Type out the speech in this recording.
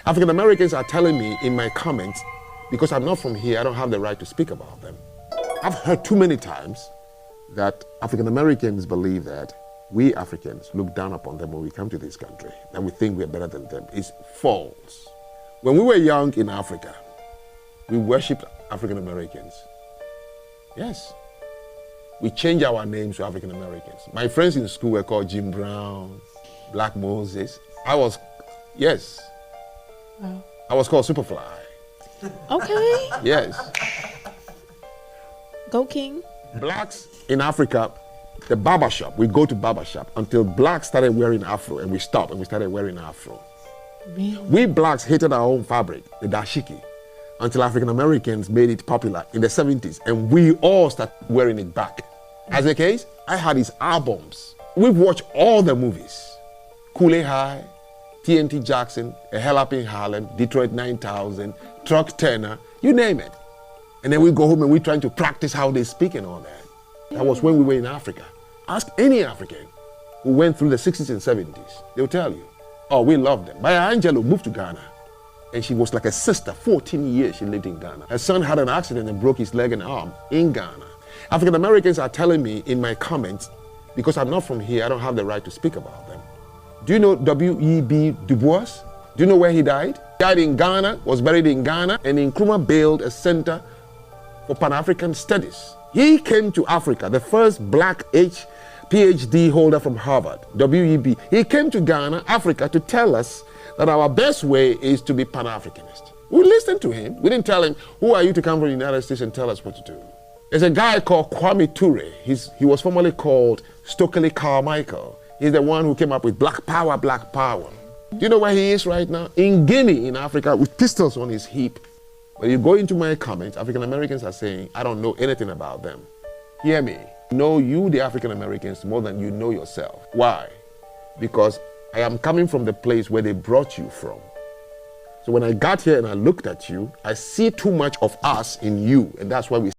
African Americans are telling me in my comments, because I'm not from here, I don't have the right to speak about them. I've heard too many times that African Americans believe that we Africans look down upon them when we come to this country, that we think we're better than them. It's false. When we were young in Africa, we worshipped African Americans. Yes. We changed our names to African Americans. My friends in school were called Jim Brown, Black Moses. Yes. Wow. I was called Superfly. Okay. Yes. Go King. Blacks in Africa, the barbershop, we go to barbershop until blacks started wearing afro, and we stopped and we started wearing afro. Really? We blacks hated our own fabric, the dashiki, until African Americans made it popular in the 70s, and we all started wearing it back. As a case, I had his albums. We've watched all the movies. Kool-Aid High, TNT Jackson, A Hell Up in Harlem, Detroit 9000, Truck Turner, you name it. And then we go home and we're trying to practice how they speak and all that. That was when we were in Africa. Ask any African who went through the 60s and 70s. They'll tell you, oh, we love them. Maya Angelou moved to Ghana, and she was like a sister. 14 years she lived in Ghana. Her son had an accident and broke his leg and arm in Ghana. African Americans are telling me in my comments, because I'm not from here, I don't have the right to speak about them. Do you know W.E.B. Du Bois? Do you know where he died? He died in Ghana, was buried in Ghana, and Nkrumah built a center for Pan-African studies. He came to Africa, the first black PhD holder from Harvard, W.E.B. He came to Ghana, Africa, to tell us that our best way is to be Pan-Africanist. We listened to him. We didn't tell him, who are you to come from the United States and tell us what to do? There's a guy called Kwame Ture. He was formerly called Stokely Carmichael. He's the one who came up with Black Power, Black Power. Do you know where he is right now? In Guinea, in Africa, with pistols on his hip. When you go into my comments, African Americans are saying, I don't know anything about them. Hear me. Know you, the African Americans, more than you know yourself. Why? Because I am coming from the place where they brought you from. So when I got here and I looked at you, I see too much of us in you, and that's why we